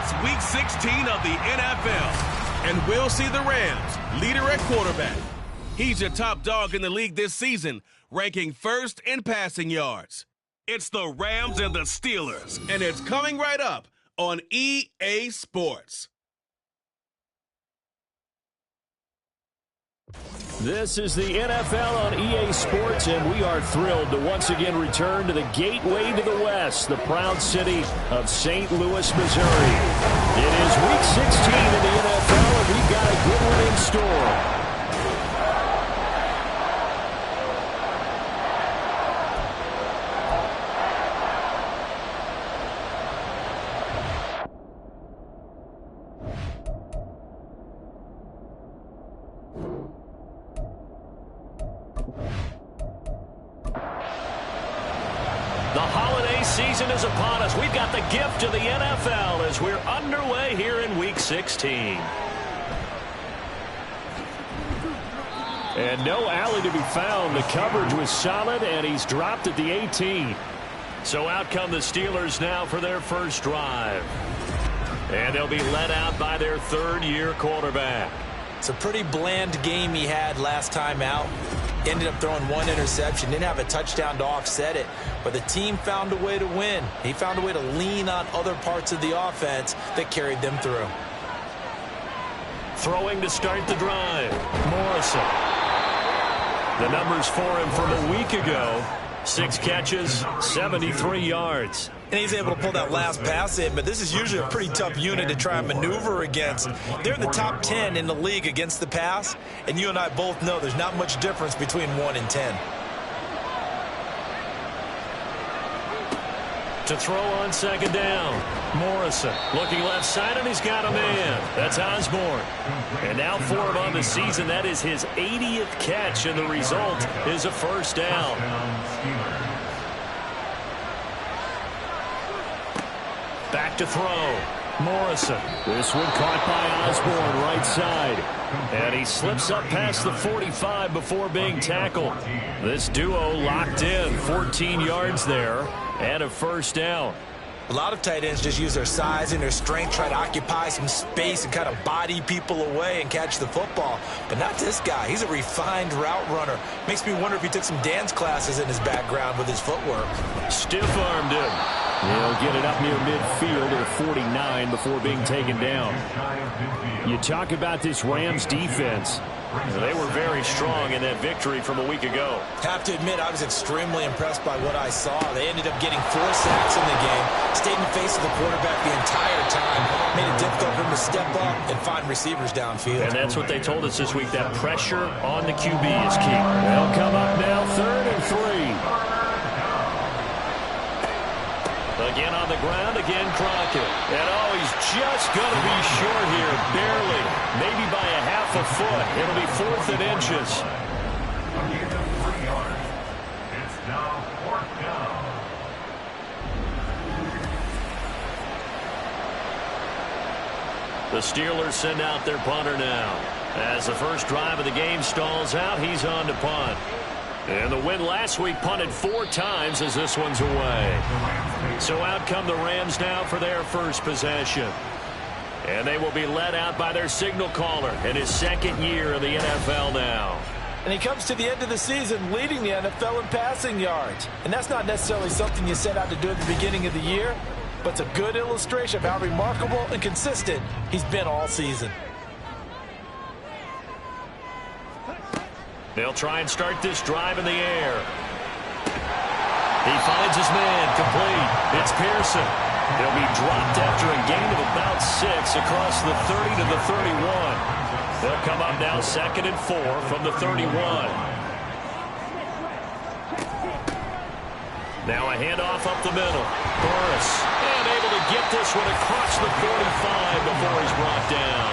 It's Week 16 of the NFL, and we'll see the Rams leader at quarterback. He's your top dog in the league this season, ranking first in passing yards. It's the Rams and the Steelers, and it's coming right up on EA Sports. This is the NFL on EA Sports, and we are thrilled to once again return to the gateway to the West, the proud city of St. Louis, Missouri. It is Week 16 in the NFL, and we've got a good one in store. The holiday season is upon us. We've got the gift of the NFL as we're underway here in Week 16. And no alley to be found. The coverage was solid, and he's dropped at the 18. So out come the Steelers now for their first drive. And they'll be led out by their third-year quarterback. It's a pretty bland game he had last time out. Ended up throwing one interception. Didn't have a touchdown to offset it. But the team found a way to win. He found a way to lean on other parts of the offense that carried them through. Throwing to start the drive. Morrison. The numbers for him from a week ago. 6 catches, 73 yards. And he's able to pull that last pass in, but this is usually a pretty tough unit to try and maneuver against. They're in the top 10 in the league against the pass, and you and I both know there's not much difference between 1 and 10. To throw on second down. Morrison looking left side, and he's got a man. That's Osborne. And now for him on the season, that is his 80th catch, and the result is a first down. Back to throw. Morrison. This one caught by Osborne, right side. And he slips up past the 45 before being tackled. This duo locked in. 14 yards there and a first down. A lot of tight ends just use their size and their strength, try to occupy some space and kind of body people away and catch the football. But not this guy. He's a refined route runner. Makes me wonder if he took some dance classes in his background with his footwork. Stiff-armed him. He'll get it up near midfield at 49 before being taken down. You talk about this Rams defense. They were very strong in that victory from a week ago. Have to admit, I was extremely impressed by what I saw. They ended up getting 4 sacks in the game, stayed in the face of the quarterback the entire time, made it difficult for him to step up and find receivers downfield. And that's what they told us this week, that pressure on the QB is key. They'll come up now, 3rd and 3. Again on the ground, again Crockett. And he's just going to be short here, barely. Maybe by a half a foot. It'll be 4th and inches. It's now 4th down. The Steelers send out their punter now. As the first drive of the game stalls out, he's on to punt. And the win last week punted 4 times as this one's away. So out come the Rams now for their first possession. And they will be led out by their signal caller in his 2nd year in the NFL now. And he comes to the end of the season leading the NFL in passing yards. And that's not necessarily something you set out to do at the beginning of the year, but it's a good illustration of how remarkable and consistent he's been all season. They'll try and start this drive in the air. He finds his man, complete. It's Pearson. He'll be dropped after a gain of about 6 across the 30 to the 31. They'll come up now 2nd and 4 from the 31. Now a handoff up the middle. Burris, and able to get this one across the 45 before he's brought down.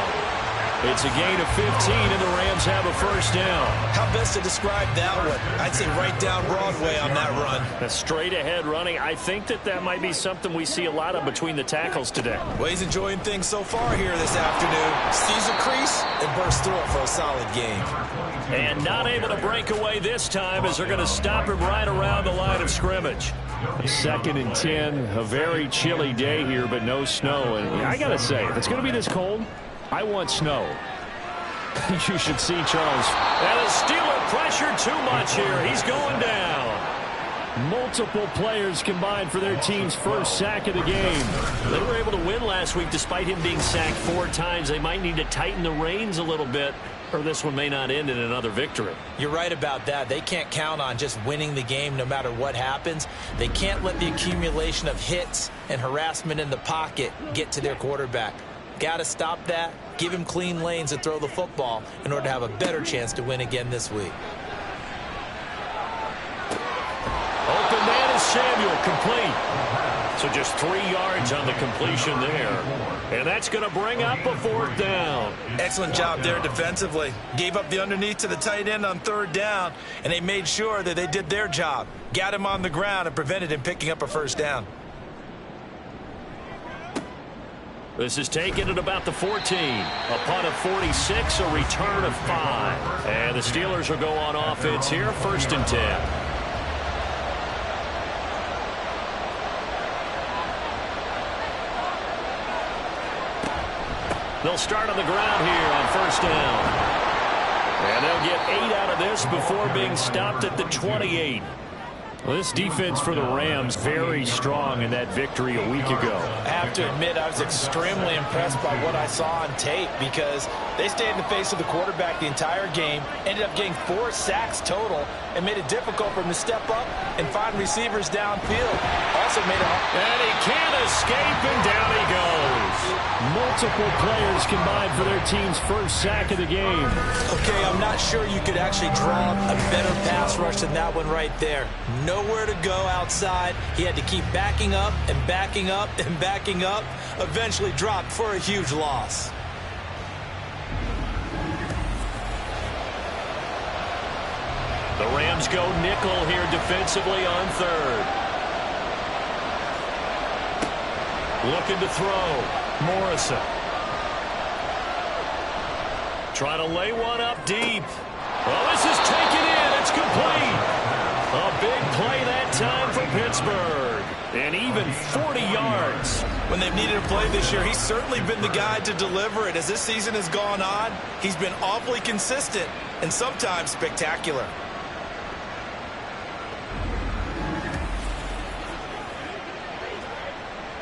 It's a gain of 15, and the Rams have a first down. How best to describe that one? I'd say right down Broadway on that run. A straight-ahead running. I think that might be something we see a lot of between the tackles today. Well, he's enjoying things so far here this afternoon. Sees a crease and bursts through it for a solid game. And not able to break away this time as they're going to stop him right around the line of scrimmage. 2nd and 10, a very chilly day here, but no snow. And I got to say, if it's going to be this cold, I want snow. You should see Charles. And the Steeler pressure too much here. He's going down. Multiple players combined for their team's first sack of the game. They were able to win last week despite him being sacked 4 times. They might need to tighten the reins a little bit, or this one may not end in another victory. You're right about that. They can't count on just winning the game no matter what happens. They can't let the accumulation of hits and harassment in the pocket get to their quarterback. Got to stop that, give him clean lanes to throw the football in order to have a better chance to win again this week. Open man is Samuel, complete. So just 3 yards on the completion there. And that's going to bring up a 4th down. Excellent job there defensively. Gave up the underneath to the tight end on 3rd down, and they made sure that they did their job. Got him on the ground and prevented him picking up a 1st down. This is taken at about the 14. A punt of 46, a return of 5. And the Steelers will go on offense here, 1st and 10. They'll start on the ground here on 1st down. And they'll get 8 out of this before being stopped at the 28. Well, this defense for the Rams very strong in that victory a week ago. I have to admit, I was extremely impressed by what I saw on tape because they stayed in the face of the quarterback the entire game, ended up getting 4 sacks total, and made it difficult for him to step up and find receivers downfield. Also made him... And he can't escape, and down he goes. Multiple players combined for their team's first sack of the game. Okay, I'm not sure you could actually draw a better pass rush than that one right there. Nowhere to go outside. He had to keep backing up and backing up and backing up. Eventually dropped for a huge loss. The Rams go nickel here defensively on 3rd. Looking to throw. Morrison. Try to lay one up deep. Well, this is taken in. It's complete. A big play that time for Pittsburgh. And even 40 yards. When they've needed a play this year, he's certainly been the guy to deliver it. As this season has gone on, he's been awfully consistent and sometimes spectacular.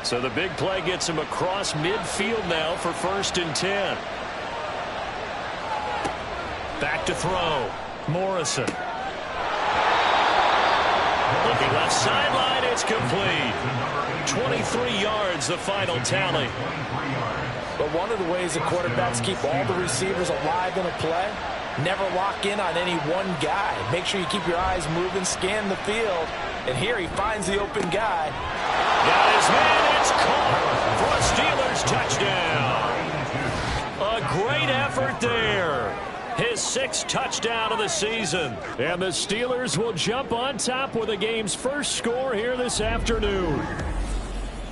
So the big play gets him across midfield now for 1st and 10. Back to throw. Morrison. Looking left sideline, it's complete. 23 yards, the final tally. But one of the ways the quarterbacks keep all the receivers alive in a play, never lock in on any one guy. Make sure you keep your eyes moving, scan the field. And here he finds the open guy. Got his hand, it's caught for a Steelers touchdown. A great effort there. His 6th touchdown of the season. And the Steelers will jump on top with the game's first score here this afternoon.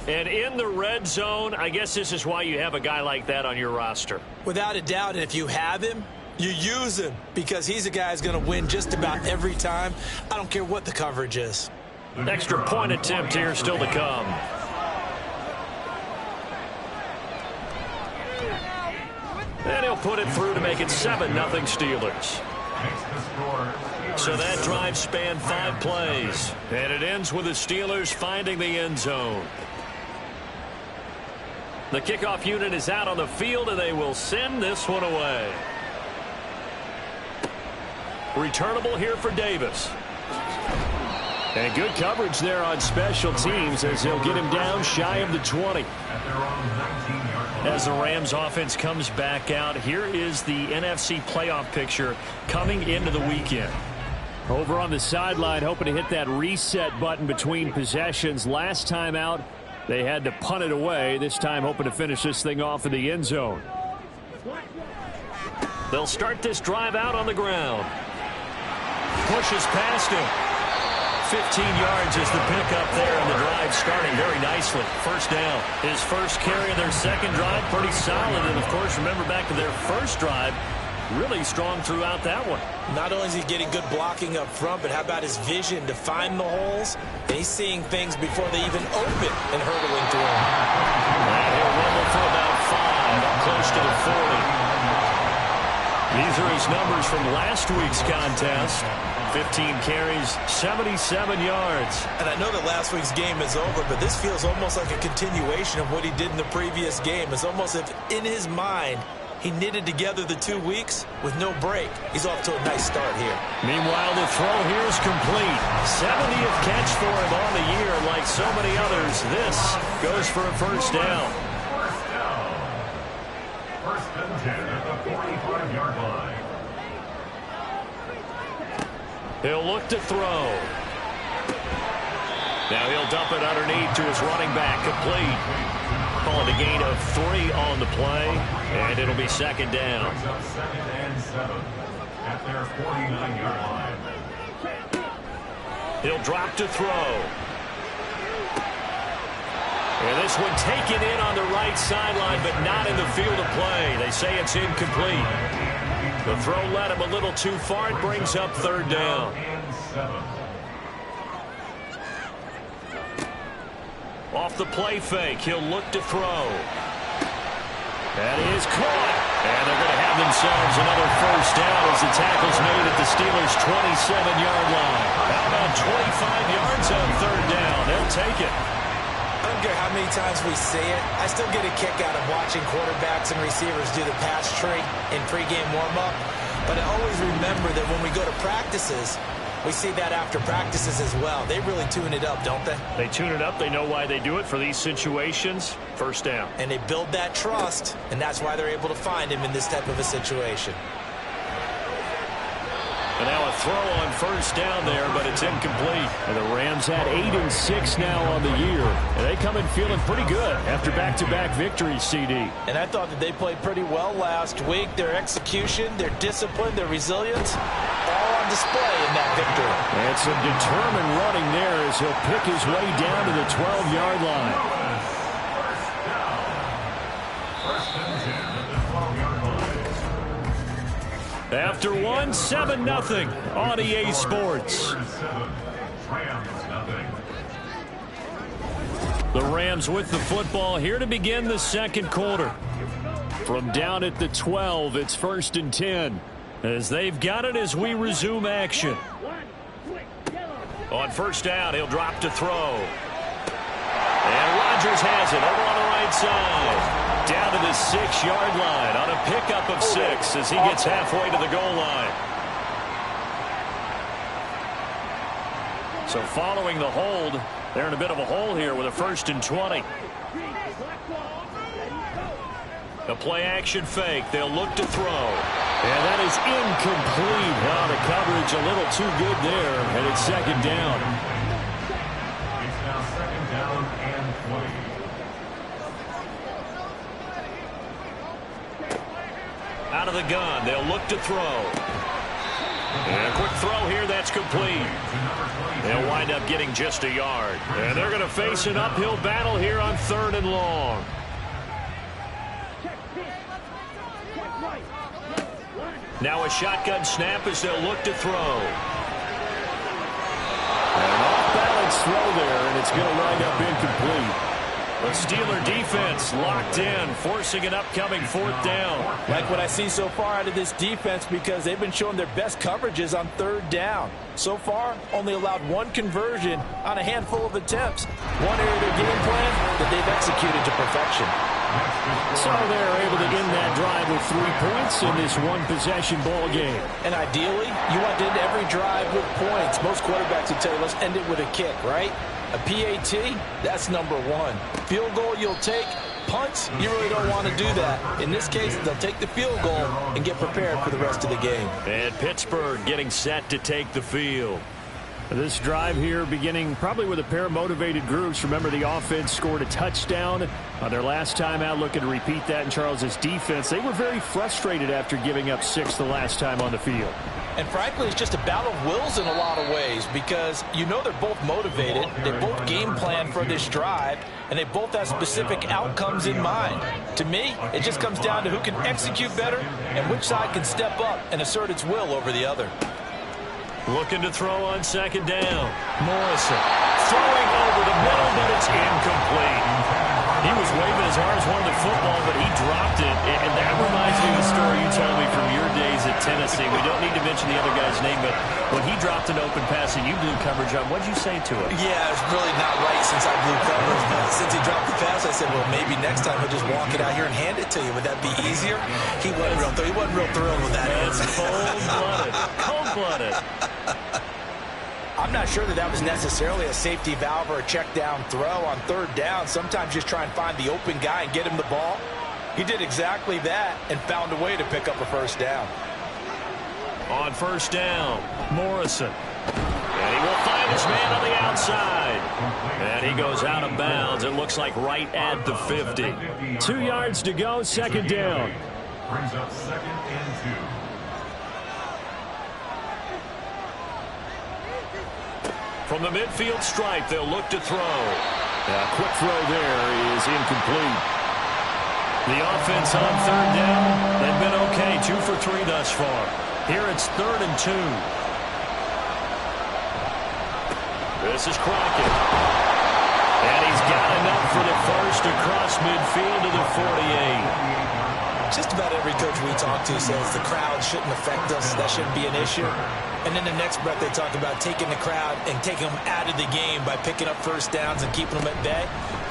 And in the red zone, I guess this is why you have a guy like that on your roster. Without a doubt, and if you have him, you use him because he's a guy who's going to win just about every time. I don't care what the coverage is. Extra point attempt here still to come. And he'll put it through to make it 7-0 Steelers. So that drive spanned 5 plays. And it ends with the Steelers finding the end zone. The kickoff unit is out on the field, and they will send this one away. Returnable here for Davis. And good coverage there on special teams as they'll get him down shy of the 20. As the Rams offense comes back out, here is the NFC playoff picture coming into the weekend. Over on the sideline, hoping to hit that reset button between possessions. Last time out, they had to punt it away. This time hoping to finish this thing off in the end zone. They'll start this drive out on the ground. Pushes past him. 15 yards is the pickup there, and the drive starting very nicely. 1st down. His first carry of their 2nd drive, pretty solid. And, of course, remember back to their 1st drive, really strong throughout that one. Not only is he getting good blocking up front, but how about his vision to find the holes? And he's seeing things before they even open and hurtling through them. And he'll rumble for about 5, up close to the 40. These are his numbers from last week's contest. 15 carries, 77 yards. And I know that last week's game is over, but this feels almost like a continuation of what he did in the previous game. It's almost as if in his mind, he knitted together the 2 weeks with no break. He's off to a nice start here. Meanwhile, the throw here is complete. 70th catch for him on the year. Like so many others, this goes for a first down. First and 10 at the 45-yard line. He'll look to throw. Now he'll dump it underneath to his running back. Complete. Call it a gain of 3 on the play, and it'll be second down. Brings up 2nd and 7 at their 49-yard line. He'll drop to throw. And this one taken in on the right sideline, but not in the field of play. They say it's incomplete. The throw led him a little too far. It brings up third down. Off the play fake, he'll look to throw. That is caught. And they're going to have themselves another first down as the tackle's made at the Steelers' 27-yard line. How about 25 yards on third down? They'll take it. I don't care how many times we say it, I still get a kick out of watching quarterbacks and receivers do the pass tree in pregame warm-up. But I always remember that when we go to practices, we see that after practices as well. They really tune it up, don't they? They tune it up. They know why they do it for these situations. First down. And they build that trust, and that's why they're able to find him in this type of a situation. And now a throw on first down there, but it's incomplete. And the Rams had 8 and 6 now on the year. And they come in feeling pretty good after back-to-back victories, CD. And I thought that they played pretty well last week. Their execution, their discipline, their resilience, all on display in that victory. And some determined running there as he'll pick his way down to the 12-yard line. First and 10 at the 12-yard line. After one, 7-0 on EA Sports. The Rams with the football here to begin the second quarter. From down at the 12, it's 1st and 10. As they've got it as we resume action. On first down, he'll drop to throw. And Rodgers has it over on the right side. Down to the 6-yard line on a pickup of 6 as he gets halfway to the goal line. So following the hold, they're in a bit of a hole here with a 1st and 20. A play-action fake. They'll look to throw. And that is incomplete. Now the coverage a little too good there, and it's second down. It's now second down and 20. Out of the gun, they'll look to throw. And a quick throw here, that's complete. They'll wind up getting just a yard. And they're going to face an uphill battle here on 3rd and long. Now a shotgun snap as they'll look to throw. An off-balance throw there, and it's going to wind up incomplete. The Steeler defense locked in, forcing an upcoming 4th down. Like what I see so far out of this defense because they've been showing their best coverages on 3rd down. So far, only allowed 1 conversion on a handful of attempts. One area of their game plan that they've executed to perfection. So they're able to end that drive with 3 points in this one-possession ball game. And ideally, you want to end every drive with points. Most quarterbacks would tell you, let's end it with a kick, right? A PAT, that's number 1. Field goal you'll take. Punts, you really don't want to do that. In this case, they'll take the field goal and get prepared for the rest of the game. And Pittsburgh getting set to take the field. This drive here beginning probably with a pair of motivated groups. Remember, the offense scored a touchdown on their last time out, looking to repeat that in Charles's defense. They were very frustrated after giving up 6 the last time on the field. And frankly, it's just a battle of wills in a lot of ways because you know they're both motivated, they both game plan for this drive, and they both have specific outcomes in mind. To me, it just comes down to who can execute better and which side can step up and assert its will over the other. Looking to throw on second down. Morrison throwing over the middle, but it's incomplete. He was waving his arms, wanted the football, but he dropped it. And that reminds me of the story you told me from your days at Tennessee. We don't need to mention the other guy's name, but when he dropped an open pass and you blew coverage on, what did you say to him? Yeah, it's really not right since I blew coverage. But since he dropped the pass, I said, well, maybe next time he'll just walk it out here and hand it to you. Would that be easier? He wasn't real thrilled with that. That's cold-blooded. Cold-blooded. I'm not sure that was necessarily a safety valve or a check down throw on third down. Sometimes just try and find the open guy and get him the ball. He did exactly that and found a way to pick up a first down. On first down, Morrison. And he will find his man on the outside. And he goes out of bounds. It looks like right at the 50. 2 yards to go, second down. Brings up 2nd and 2. From the midfield stripe, they'll look to throw. A quick throw there is incomplete. The offense on third down, they've been okay. 2 for 3 thus far. Here it's 3rd and 2. This is Crockett. And he's got enough for the first across midfield to the 48. Just about every coach we talk to says the crowd shouldn't affect us. That shouldn't be an issue. And in the next breath, they talk about taking the crowd and taking them out of the game by picking up first downs and keeping them at bay.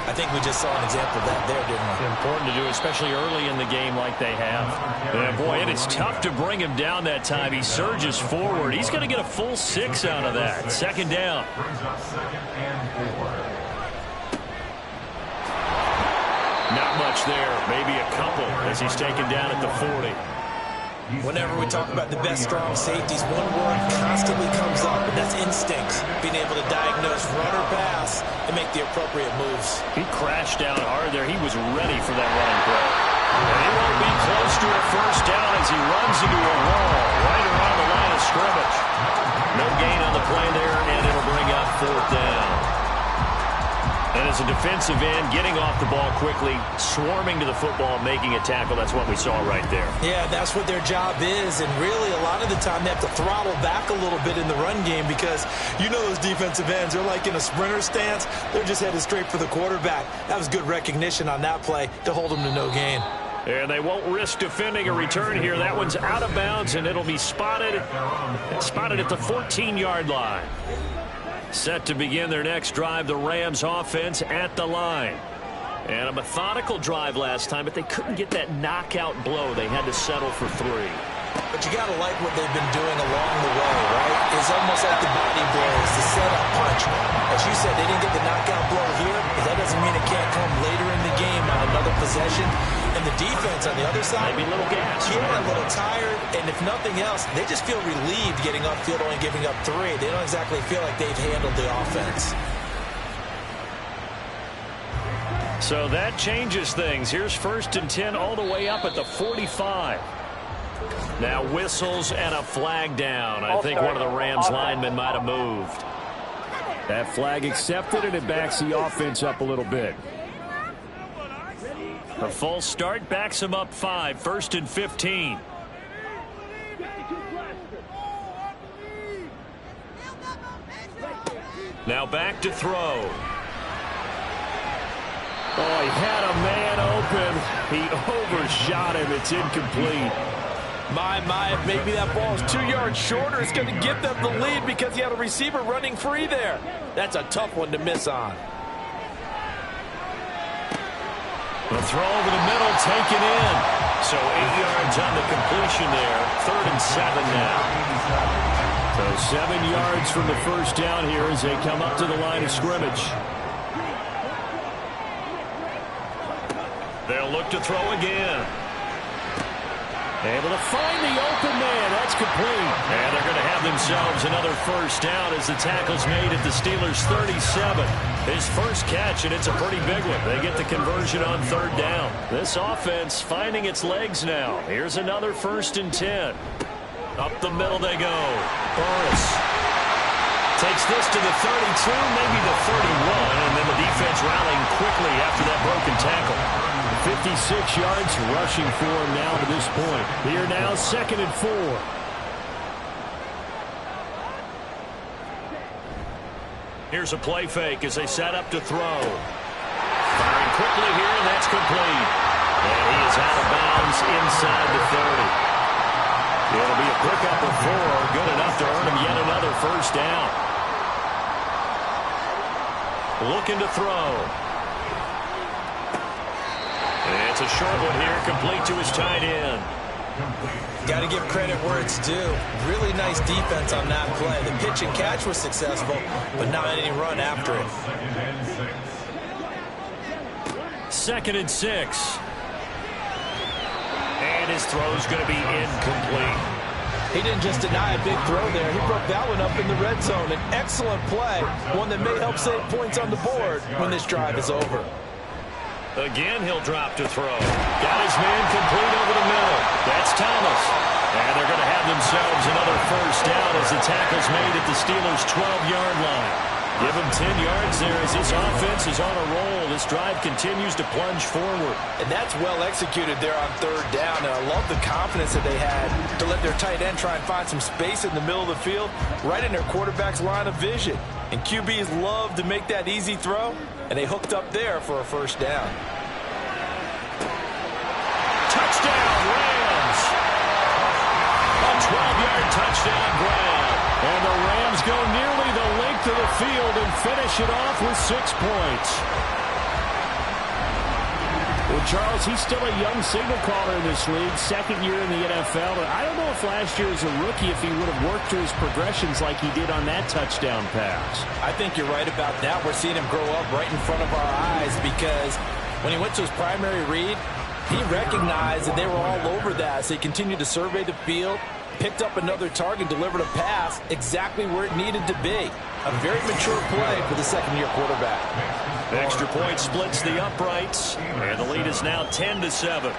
I think we just saw an example of that there, didn't we? Important to do, especially early in the game like they have. And boy, it is tough to bring him down that time. He surges forward. He's going to get a full 6 out of that. Second down. Brings up 2nd and 4. Not much there. Maybe a couple as he's taken down at the 40. Whenever we talk about the best strong safeties, one word constantly comes up, and that's instincts. Being able to diagnose run or pass and make the appropriate moves. He crashed down hard there. He was ready for that running play. And he won't be close to a first down as he runs into a wall right around the line of scrimmage. No gain on the play there, and it'll bring up 4th down. And as a defensive end, getting off the ball quickly, swarming to the football, making a tackle, that's what we saw right there. Yeah, that's what their job is. And really, a lot of the time, they have to throttle back a little bit in the run game because you know those defensive ends, they're like in a sprinter stance. They're just headed straight for the quarterback. That was good recognition on that play to hold them to no gain. And they won't risk defending a return here. That one's out of bounds, and it'll be spotted at the 14-yard line. Set to begin their next drive, the Rams offense at the line. And a methodical drive last time, but they couldn't get that knockout blow. They had to settle for 3. But you got to like what they've been doing along the way, right? It's almost like the body blows, the setup punch. As you said, they didn't get the knockout blow here, but that doesn't mean it can't come later in the game on another possession. And the defense on the other side, maybe a little gas. Yeah, a little tired. And if nothing else, they just feel relieved getting upfield, only giving up 3. They don't exactly feel like they've handled the offense. So that changes things. Here's 1st and 10 all the way up at the 45. Now whistles and a flag down. I think one of the Rams linemen might have moved. That flag accepted, and it backs the offense up a little bit. A false start backs him up 5. 1st and 15. Now back to throw. Oh, he had a man open. He overshot him. It's incomplete. My, maybe that ball is 2 yards shorter. It's going to give them the lead because he had a receiver running free there. That's a tough one to miss on. The throw over the middle, taken in. So 8 yards on the completion there. 3rd and 7 now. So 7 yards from the first down here as they come up to the line of scrimmage. They'll look to throw again. Able to find the open man. That's complete. And they're going to have themselves another first down as the tackle's made at the Steelers' 37. His first catch, and it's a pretty big one. They get the conversion on third down. This offense finding its legs now. Here's another 1st and 10. Up the middle they go. Burris takes this to the 32, maybe the 31, and then the defense rallying quickly after that broken tackle. 56 yards rushing for him now to this point. Here now, 2nd and 4. Here's a play fake as they set up to throw. Firing quickly here, and that's complete. And he is out of bounds inside the 30. It'll be a pickup of 4, good enough to earn him yet another first down. Looking to throw. And it's a short one here, complete to his tight end. Got to give credit where it's due. Really nice defense on that play. The pitch and catch was successful, but not any run after it. 2nd and 6. And his throw's going to be incomplete. He didn't just deny a big throw there. He broke that one up in the red zone. An excellent play, one that may help save points on the board when this drive is over. Again, he'll drop to throw. Got his man complete over the middle. That's Thomas. And they're going to have themselves another first down as the tackle's made at the Steelers' 12-yard line. Give him 10 yards there as this offense is on a roll. This drive continues to plunge forward. And that's well executed there on third down. And I love the confidence that they had to let their tight end try and find some space in the middle of the field, right in their quarterback's line of vision. And QBs love to make that easy throw, and they hooked up there for a first down. Touchdown, Rams! A 12-yard touchdown grab. And the Rams go nearly the length of the field and finish it off with 6 points. Well, Charles, he's still a young signal caller in this league, 2nd year in the NFL. But I don't know if last year as a rookie, if he would have worked through his progressions like he did on that touchdown pass. I think you're right about that. We're seeing him grow up right in front of our eyes because when he went to his primary read, he recognized that they were all over that. So he continued to survey the field, picked up another target, delivered a pass exactly where it needed to be. A very mature play for the 2nd-year quarterback. Extra point splits the uprights, and the lead is now 10-7.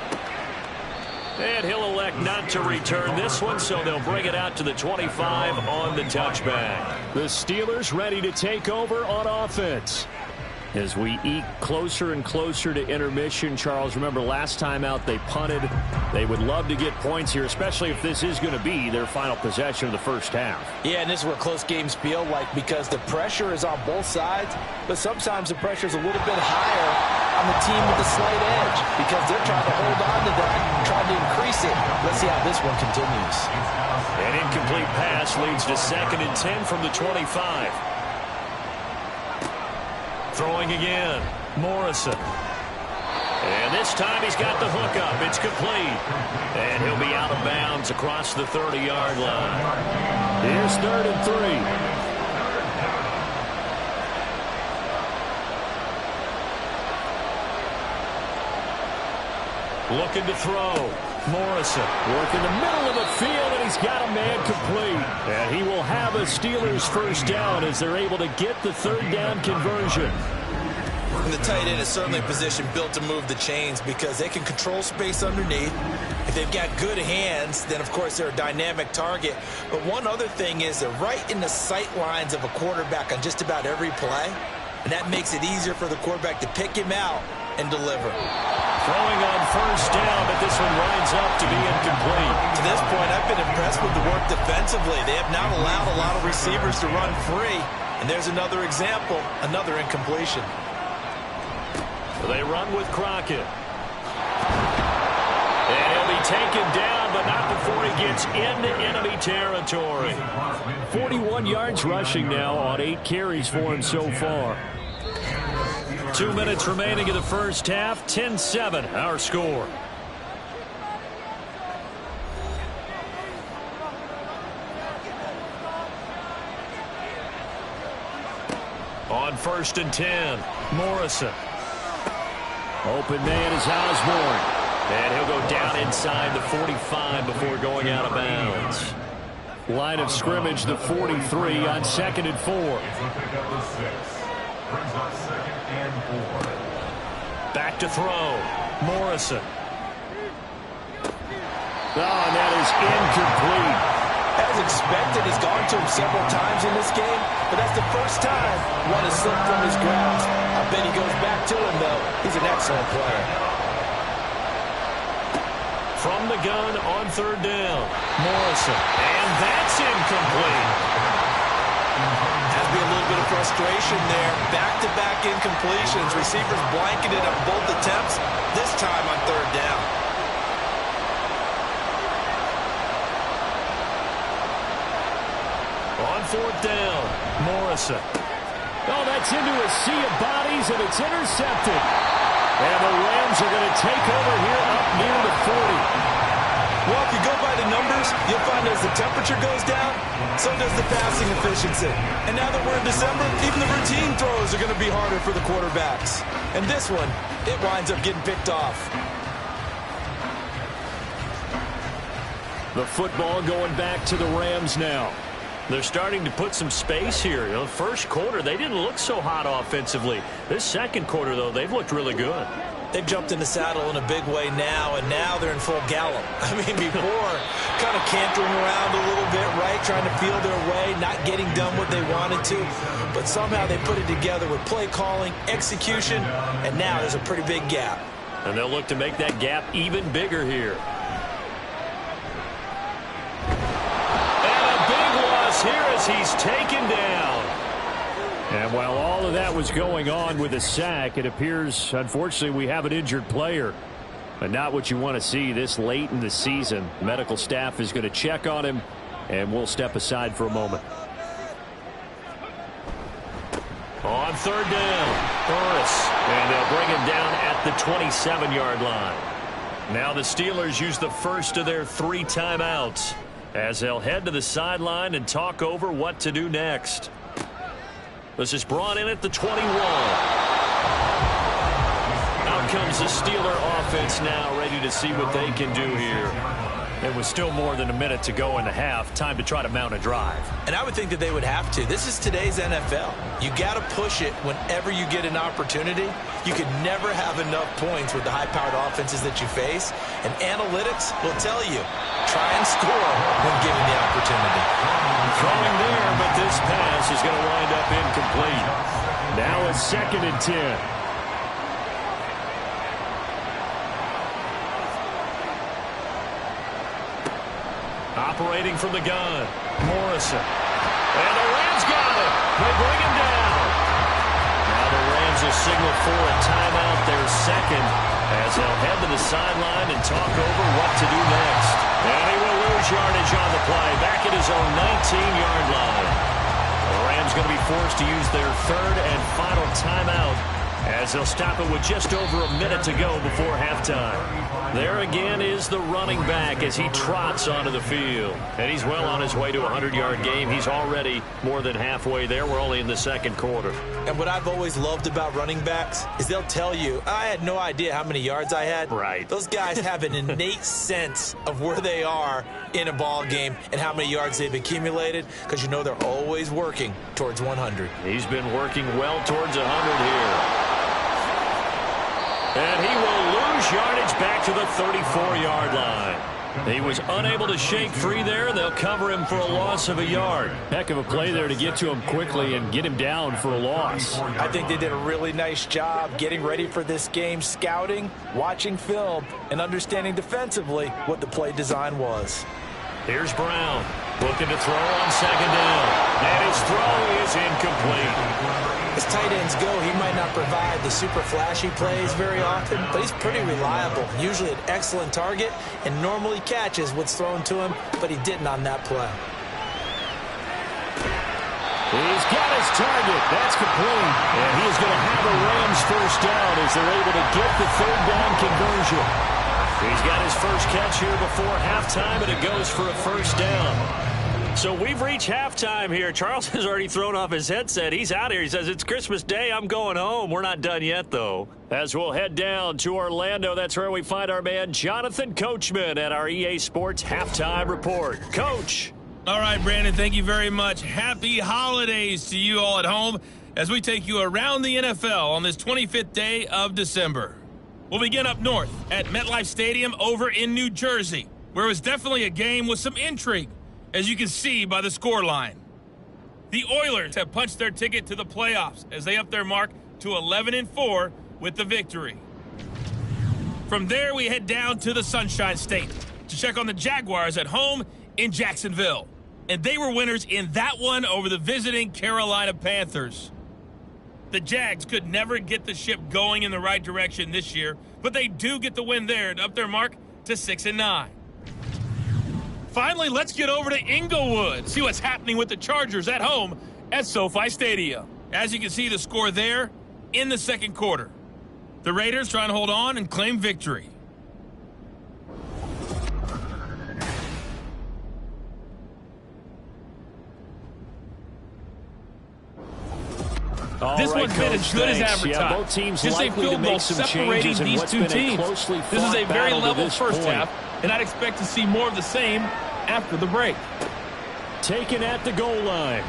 And he'll elect not to return this one, so they'll bring it out to the 25 on the touchback. The Steelers ready to take over on offense. As we eke closer and closer to intermission, Charles, remember last time out they punted. They would love to get points here, especially if this is going to be their final possession of the first half. Yeah, and this is where close games feel like because the pressure is on both sides, but sometimes the pressure is a little bit higher on the team with the slight edge because they're trying to hold on to that, trying to increase it. Let's see how this one continues. An incomplete pass leads to 2nd and 10 from the 25. Throwing again, Morrison. And this time he's got the hook up. It's complete. And he'll be out of bounds across the 30-yard line. Here's 3rd and 3. Looking to throw. Morrison working the middle of the field, and he's got a man complete. And he will have a Steelers first down as they're able to get the 3rd down conversion. And the tight end is certainly a position built to move the chains because they can control space underneath. If they've got good hands, then of course they're a dynamic target. But one other thing is they're right in the sight lines of a quarterback on just about every play. And that makes it easier for the quarterback to pick him out and deliver. Throwing on first down, but this one winds up to be incomplete. To this point, I've been impressed with the work defensively. They have not allowed a lot of receivers to run free. And there's another example, another incompletion. They run with Crockett. And he'll be taken down, but not before he gets into enemy territory. 41 yards rushing now on 8 carries for him so far. 2 minutes remaining in the first half. 10-7, our score. On 1st and 10, Morrison. Open man is Osborne. And he'll go down inside the 45 before going out of bounds. Line of scrimmage, the 43 on 2nd and 4. Back to throw. Morrison. Oh, and that is incomplete. As expected, he's gone to him several times in this game, but that's the first time one has slipped from his grasp. I bet he goes back to him, though. He's an excellent player. From the gun on 3rd down. Morrison. And that's incomplete. Has to be a little bit of frustration there. Back-to-back incompletions. Receivers blanketed on both attempts, this time on 3rd down. On 4th down, Morrison. Oh, that's into a sea of bodies, and it's intercepted. And the Rams are going to take over here up near the 40. Well, if you go by the numbers, you'll find as the temperature goes down, so does the passing efficiency. And now that we're in December, even the routine throws are going to be harder for the quarterbacks. And this one, it winds up getting picked off. The football going back to the Rams now. They're starting to put some space here. You know, first quarter, they didn't look so hot offensively. This second quarter, though, they've looked really good. They've jumped in the saddle in a big way now, and now they're in full gallop. I mean, before, kind of cantering around a little bit, right, trying to feel their way, not getting done what they wanted to. But somehow they put it together with play calling, execution, and now there's a pretty big gap. And they'll look to make that gap even bigger here. Here as he's taken down. And while all of that was going on with a sack, it appears, unfortunately, we have an injured player. But not what you want to see this late in the season. Medical staff is going to check on him, and we'll step aside for a moment. On 3rd down, Burris. And they'll bring him down at the 27-yard line. Now the Steelers use the first of their 3 timeouts, as they'll head to the sideline and talk over what to do next. This is brought in at the 21. Out comes the Steeler offense now, ready to see what they can do here. There was still more than a minute to go in the half. Time to try to mount a drive. And I would think that they would have to. This is today's NFL. You got to push it whenever you get an opportunity. You could never have enough points with the high-powered offenses that you face. And analytics will tell you, try and score when given the opportunity. Throwing there, but this pass is going to wind up incomplete. Now a 2nd and 10. Operating from the gun, Morrison. And the Rams got it. They bring him down. Now the Rams will signal for a timeout, their second, as they'll head to the sideline and talk over what to do next. And he will lose yardage on the play, back at his own 19-yard line. The Rams going to be forced to use their 3rd and final timeout, as they'll stop it with just over a minute to go before halftime. There again is the running back as he trots onto the field. And he's well on his way to a 100-yard game. He's already more than halfway there. We're only in the second quarter. And what I've always loved about running backs is they'll tell you, I had no idea how many yards I had. Right. Those guys have an innate sense of where they are in a ball game and how many yards they've accumulated, because you know they're always working towards 100. He's been working well towards 100 here. And he will lose yardage back to the 34-yard line. He was unable to shake free there. They'll cover him for a loss of a yard. Heck of a play there to get to him quickly and get him down for a loss. I think they did a really nice job getting ready for this game, scouting, watching film, and understanding defensively what the play design was. Here's Brown, looking to throw on 2nd down. And his throw is incomplete. As tight ends go, he might not provide the super flashy plays very often, but he's pretty reliable, usually an excellent target, and normally catches what's thrown to him, but he didn't on that play. He's got his target. That's complete. And he is going to have a Rams first down as they're able to get the 3rd down conversion. He's got his first catch here before halftime, and it goes for a first down. So we've reached halftime here. Charles has already thrown off his headset. He's out here. He says, it's Christmas Day. I'm going home. We're not done yet, though. As we'll head down to Orlando, that's where we find our man Jonathan Coachman at our EA Sports Halftime Report. Coach. All right, Brandon, thank you very much. Happy holidays to you all at home as we take you around the NFL on this 25th day of December. We'll begin up north at MetLife Stadium over in New Jersey, where it was definitely a game with some intrigue, as you can see by the scoreline. The Oilers have punched their ticket to the playoffs as they up their mark to 11-4 with the victory. From there, we head down to the Sunshine State to check on the Jaguars at home in Jacksonville. And they were winners in that one over the visiting Carolina Panthers. The Jags could never get the ship going in the right direction this year, but they do get the win there to up their mark to 6-9. Finally, let's get over to Inglewood, see what's happening with the Chargers at home at SoFi Stadium. As you can see, the score there in the second quarter. The Raiders trying to hold on and claim victory. This one's been as good as advertised. Yeah, both teams just a field goal separating these two teams. This is a very level first half, and I'd expect to see more of the same after the break. Taken at the goal line.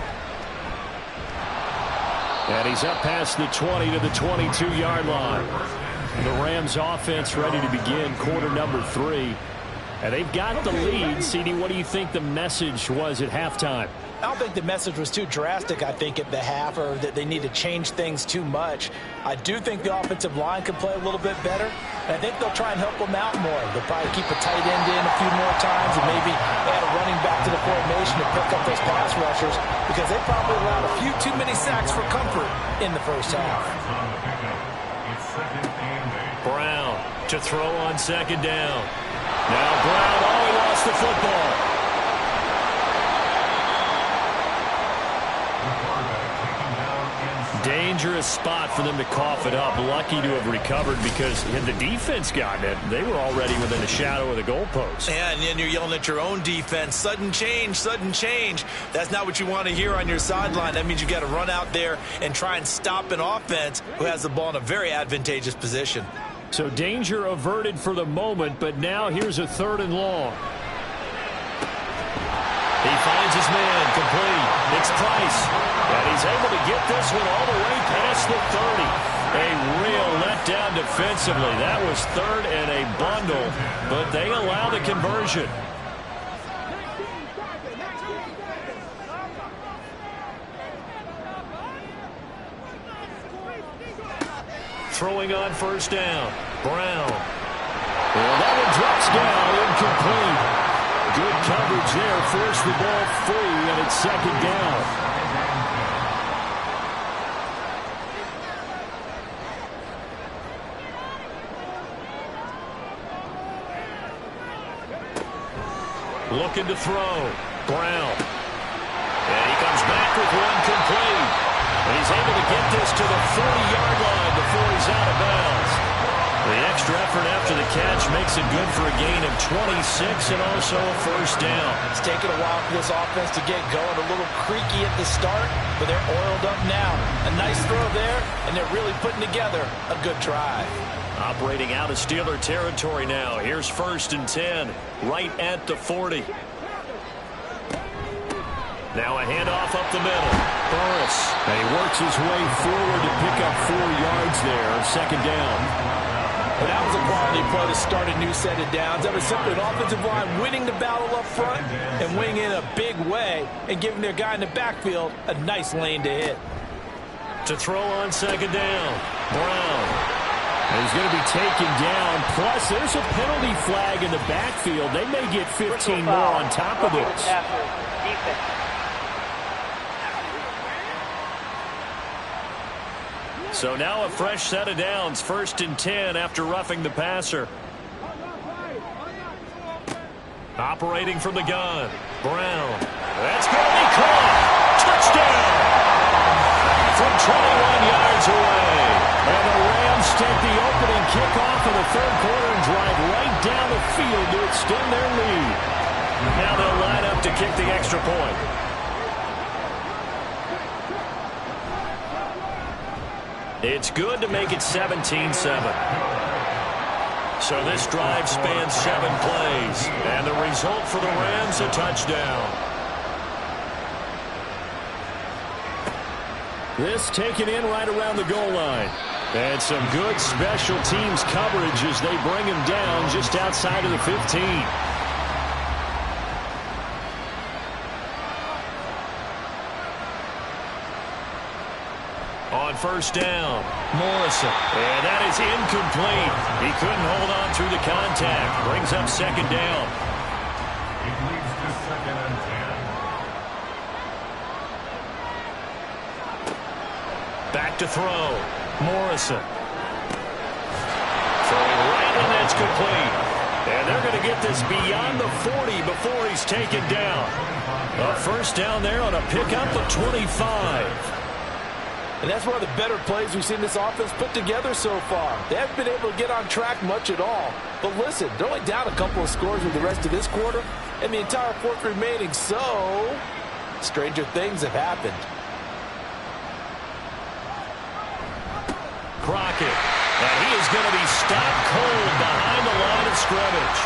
And he's up past the 20 to the 22-yard line. The Rams offense ready to begin quarter number 3. And they've got the lead. CD, what do you think the message was at halftime? I don't think the message was too drastic, I think, at the half, or that they need to change things too much. I do think the offensive line could play a little bit better, and I think they'll try and help them out more. They'll probably keep a tight end in a few more times and maybe add a running back to the formation to pick up those pass rushers, because they probably allowed a few too many sacks for comfort in the first half. Brown to throw on second down. Now Brown, he lost the football. Dangerous spot for them to cough it up. Lucky to have recovered, because had the defense gotten it, they were already within the shadow of the goalpost. Yeah, and then you're yelling at your own defense. Sudden change, sudden change. That's not what you want to hear on your sideline. That means you got to run out there and try and stop an offense who has the ball in a very advantageous position. So danger averted for the moment, but now here's a 3rd and long. He finds his man, complete. It's Price. And he's able to get this one all the way past the 30. A real letdown defensively. That was 3rd and a bundle, but they allow the conversion. Throwing on first down. Brown. Well, that one drops down, incomplete. Good coverage there, forced the ball free, and it's second down. Looking to throw. Brown. And he comes back with one complete. And he's able to get this to the 40-yard line before he's out of bounds. The extra effort after the catch makes it good for a gain of 26 and also a first down. It's taken a while for this offense to get going. A little creaky at the start, but they're oiled up now. A nice throw there, and they're really putting together a good drive. Operating out of Steeler territory now. Here's 1st and 10, right at the 40. Now a handoff up the middle. Burris. And he works his way forward to pick up 4 yards there. Second down. But that was a quality play to start a new set of downs. That was simply an offensive line winning the battle up front and winning in a big way and giving their guy in the backfield a nice lane to hit. To throw on second down. Brown. And he's going to be taken down. Plus, there's a penalty flag in the backfield. They may get 15 more on top of this. So now a fresh set of downs, 1st and 10 after roughing the passer. Operating from the gun, Brown. That's going to be caught. Touchdown! From 21 yards away. And the Rams take the opening kickoff of the 3rd quarter and drive right down the field to extend their lead. Now they'll line up to kick the extra point. It's good to make it 17-7. So this drive spans 7 plays. And the result for the Rams, a touchdown. This taken in right around the goal line. And some good special teams coverage as they bring him down just outside of the 15. On first down, Morrison. And that is incomplete. He couldn't hold on through the contact. Brings up second down. It leads to 2nd and 10. Back to throw. Morrison. Throwing right, and that's complete. And they're going to get this beyond the 40 before he's taken down. A first down there on a pickup of 25. And that's one of the better plays we've seen this offense put together so far. They haven't been able to get on track much at all. But listen, they're only down a couple of scores with the rest of this quarter and the entire fourth remaining. So, stranger things have happened. Crockett. And he is going to be stopped cold behind the line of scrimmage.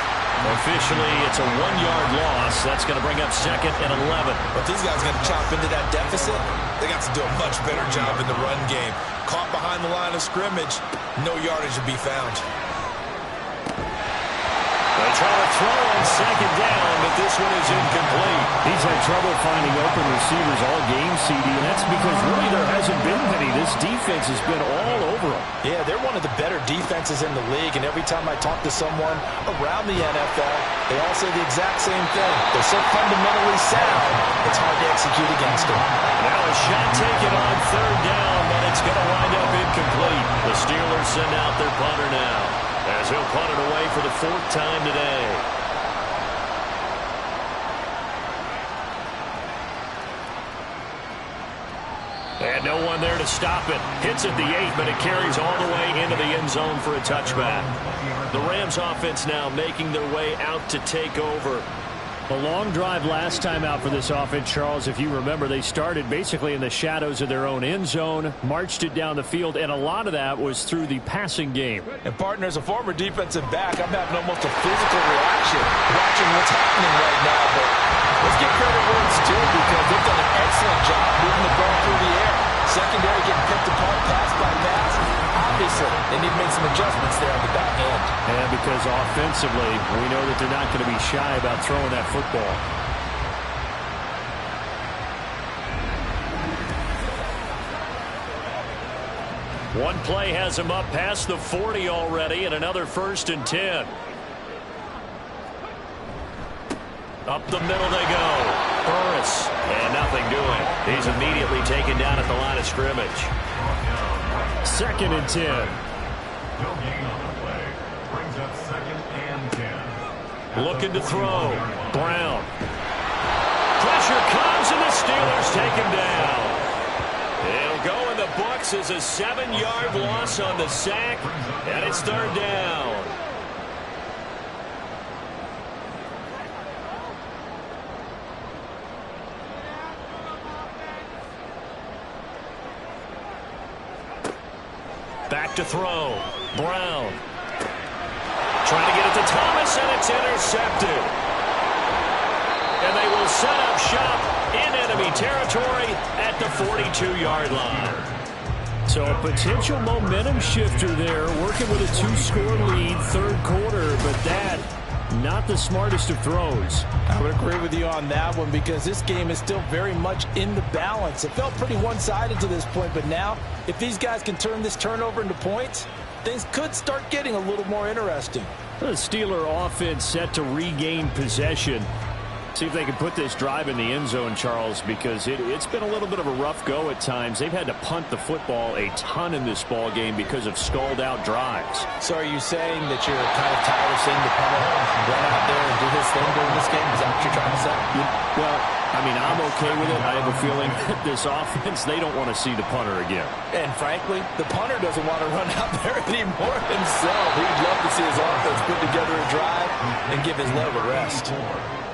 Officially, it's a 1-yard loss. That's going to bring up 2nd and 11. But these guys got to chop into that deficit. They got to do a much better job in the run game. Caught behind the line of scrimmage, no yardage to be found. They try to throw on second down, but this one is incomplete. He's had trouble finding open receivers all game, CD, and that's because really there hasn't been many. This defense has been all over them. Yeah, they're one of the better defenses in the league, and every time I talk to someone around the NFL, they all say the exact same thing. They're so fundamentally sound, it's hard to execute against them. Now a shot taken on third down, but it's going to wind up incomplete. The Steelers send out their punter now, as he'll punt it away for the 4th time today. And no one there to stop it. Hits at the 8, but it carries all the way into the end zone for a touchback. The Rams offense now making their way out to take over. A long drive last time out for this offense, Charles. If you remember, they started basically in the shadows of their own end zone, marched it down the field, and a lot of that was through the passing game. And, partner, as a former defensive back, I'm having almost a physical reaction watching what's happening right now. But let's give credit where it's due because they've done an excellent job moving the ball through the air. Secondary getting picked apart pass by pass. Obviously, they need to make some adjustments there on the back end. And because offensively, we know that they're not going to be shy about throwing that football. One play has him up past the 40 already, and another 1st and 10. Up the middle they go. Burris, and nothing doing. He's immediately taken down at the line of scrimmage. 2nd and 10. No gain on the play. Brings up 2nd and 10. Looking to throw. Brown. Pressure comes, and the Steelers take him down. It'll go in the books as a 7-yard loss on the sack, and it's 3rd down. Back to throw. Brown. Trying to get it to Thomas, and it's intercepted. And they will set up shop in enemy territory at the 42-yard line. So a potential momentum shifter there, working with a 2-score lead, 3rd quarter, but that, not the smartest of throws. I would agree with you on that one because this game is still very much in the balance. It felt pretty one-sided to this point, but now if these guys can turn this turnover into points, things could start getting a little more interesting. The Steeler offense set to regain possession. See if they can put this drive in the end zone, Charles, because it's been a little bit of a rough go at times. They've had to punt the football a ton in this ball game because of stalled-out drives. So are you saying that you're kind of tired of seeing the punter run out there and do his thing during this game? Is that what you're trying to say? Well, I mean, I'm okay with it. I have a feeling that this offense, they don't want to see the punter again. And frankly, the punter doesn't want to run out there anymore himself. He'd love to see his offense put together a drive and give his leg a rest.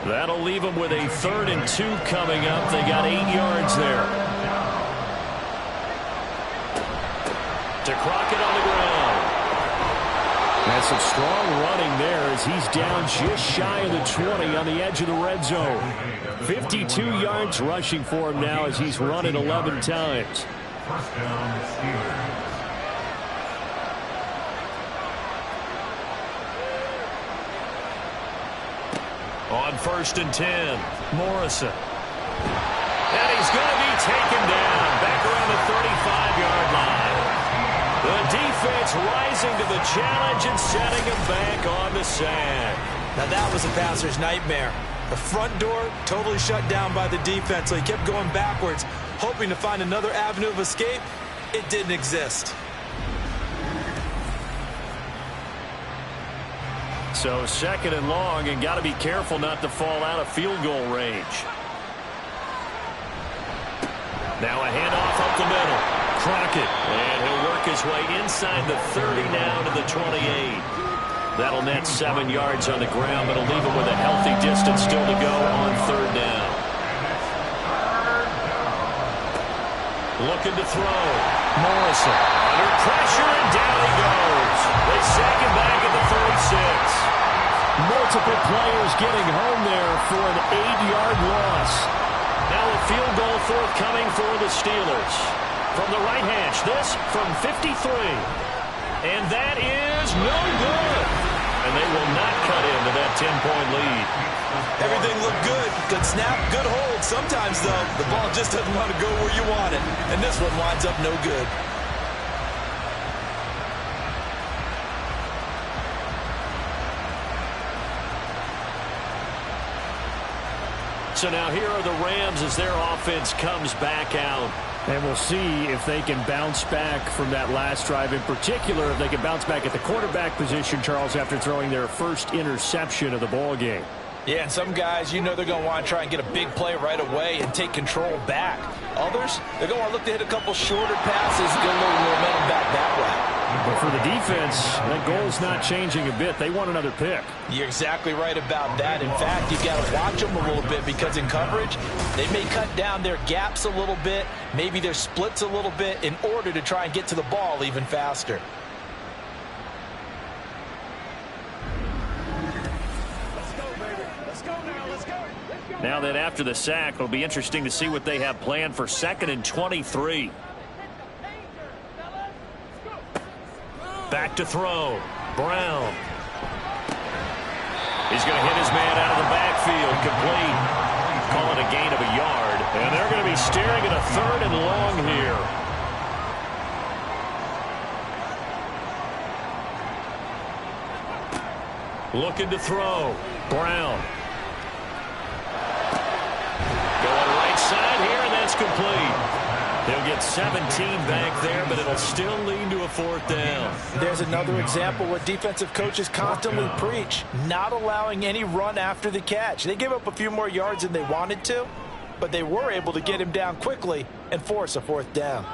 That'll leave them with a 3rd and 2 coming up. They got 8 yards there. To Crockett on the ground. That's some strong running there as he's down just shy of the 20 on the edge of the red zone. 52 yards rushing for him now as he's run it 11 times. First down, Steelers. On 1st and 10, Morrison. And he's going to be taken down back around the 35-yard line. The defense rising to the challenge and setting him back on the sand. Now that was a passer's nightmare. The front door totally shut down by the defense, so he kept going backwards, hoping to find another avenue of escape. It didn't exist. So 2nd and long, and got to be careful not to fall out of field goal range. Now a handoff up the middle. Crockett, and he'll work his way inside the 30 now to the 28. That'll net 7 yards on the ground, but it'll leave him with a healthy distance still to go on 3rd down. Looking to throw. Morrison under pressure, and down he goes. They sack him back at the 36. Multiple players getting home there for an 8-yard loss. Now a field goal forthcoming for the Steelers. From the right hash, this from 53. And that is no good. And they will not cut into that 10-point lead. Everything looked good. Good snap, good hold. Sometimes, though, the ball just doesn't want to go where you want it. And this one winds up no good. So now here are the Rams as their offense comes back out. And we'll see if they can bounce back from that last drive. In particular, if they can bounce back at the quarterback position, Charles, after throwing their first interception of the ball game. Yeah, and some guys, you know they're going to want to try and get a big play right away and take control back. Others, they're going to want to look to hit a couple shorter passes and get a little momentum back that way. But for the defense, that goal's not changing a bit. They want another pick. You're exactly right about that. In fact, you've got to watch them a little bit because in coverage, they may cut down their gaps a little bit, maybe their splits a little bit in order to try and get to the ball even faster. Now that after the sack, it'll be interesting to see what they have planned for 2nd and 23. Back to throw. Brown. He's going to hit his man out of the backfield. Complete. Call it a gain of a yard. And they're going to be staring at a 3rd and long here. Looking to throw. Brown. Going right side here, and that's complete. They'll get 17 back there, but it'll still lead to a 4th down. There's another example where defensive coaches constantly preach, not allowing any run after the catch. They gave up a few more yards than they wanted to, but they were able to get him down quickly and force a 4th down.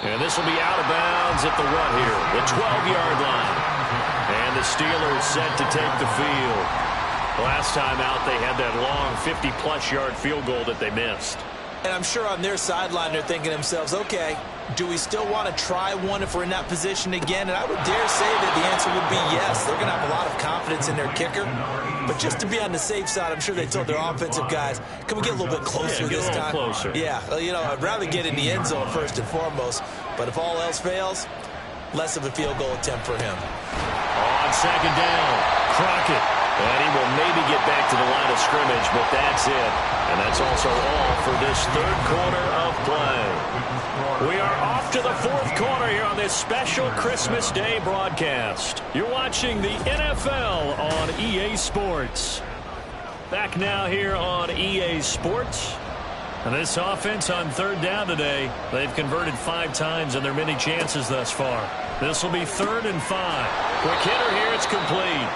And this will be out of bounds at the what here? The 12-yard line. And the Steelers set to take the field. Last time out, they had that long 50-plus yard field goal that they missed. And I'm sure on their sideline they're thinking to themselves, okay, do we still want to try one if we're in that position again? And I would dare say that the answer would be yes. They're going to have a lot of confidence in their kicker. But just to be on the safe side, I'm sure they told their offensive guys, can we get a little bit closer this time? Closer. Yeah, you know, I'd rather get in the end zone first and foremost. But if all else fails, less of a field goal attempt for him. On 2nd down, Crockett. And he will maybe get back to the line of scrimmage, but that's it. And that's also all for this 3rd quarter of play. We are off to the 4th quarter here on this special Christmas Day broadcast. You're watching the NFL on EA Sports. Back now here on EA Sports. And this offense on 3rd down today, they've converted 5 times in their many chances thus far. This will be 3rd and 5. Quick hitter here, it's complete.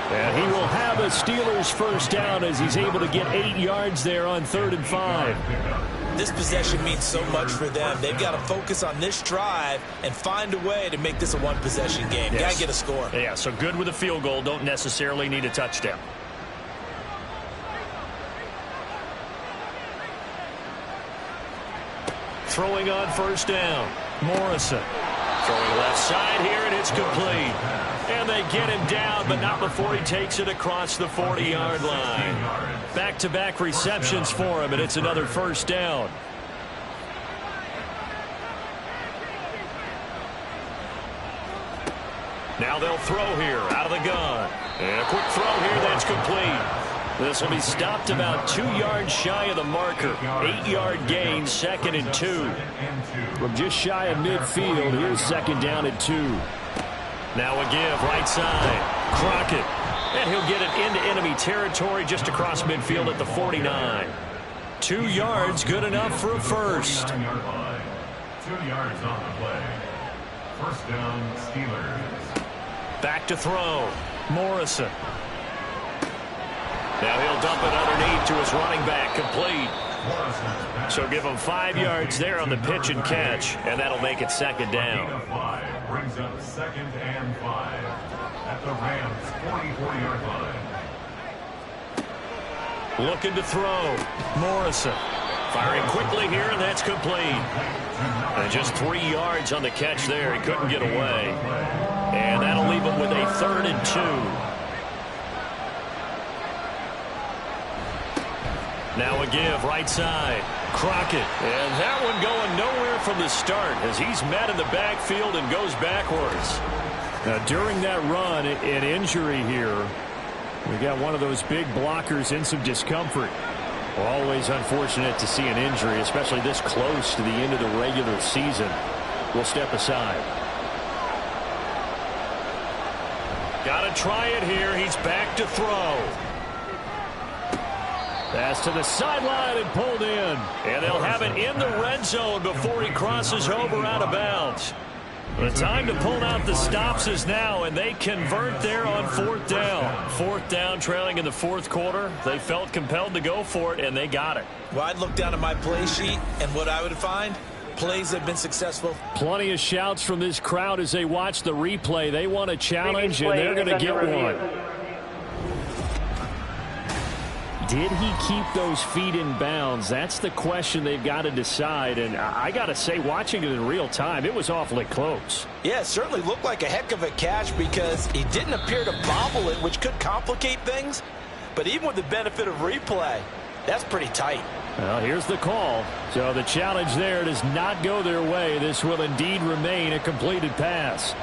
And he will have a Steelers 1st down as he's able to get 8 yards there on 3rd and 5. This possession means so much for them. They've got to focus on this drive and find a way to make this a one-possession game. Yes. Got to get a score. Yeah, so good with a field goal. Don't necessarily need a touchdown. Throwing on first down. Morrison. Throwing left side here, and it's complete. And they get him down, but not before he takes it across the 40-yard line. Back-to-back receptions for him, and it's another first down. Now they'll throw here out of the gun. And a quick throw here that's complete. This will be stopped about 2 yards shy of the marker. 8-yard gain, 2nd and 2. From just shy of midfield, here's 2nd down and 2. Now a give right side. Crockett. And he'll get it into enemy territory just across midfield at the 49. 2 yards, good enough for a first. 2 yards on the play. First down, Steelers. Back to throw. Morrison. Now he'll dump it underneath to his running back, complete. So give him 5 yards there on the pitch and catch, and that'll make it 2nd down. Brings up 2nd and 5 at the Rams' 44-yard line. Looking to throw. Morrison. Firing quickly here, and that's complete. And just 3 yards on the catch there. He couldn't get away. And that'll leave him with a 3rd and 2. Now a give right side. Crockett. And that one going nowhere from the start as he's met in the backfield and goes backwards. Now, during that run, an injury here. We got one of those big blockers in some discomfort. Always unfortunate to see an injury, especially this close to the end of the regular season. We'll step aside. Got to try it here. He's back to throw. Pass to the sideline and pulled in. And they'll have it in the red zone before he crosses over out of bounds. The time to pull out the stops is now, and they convert there on 4th down. 4th down, trailing in the 4th quarter. They felt compelled to go for it, and they got it. Well, I'd look down at my play sheet, and what I would find, plays have been successful. Plenty of shouts from this crowd as they watch the replay. They want a challenge, and they're going to get one. Did he keep those feet in bounds? That's the question they've got to decide. And I got to say, watching it in real time, it was awfully close. Yeah, it certainly looked like a heck of a catch because he didn't appear to bobble it, which could complicate things. But even with the benefit of replay, that's pretty tight. Well, here's the call. So the challenge there does not go their way. This will indeed remain a completed pass.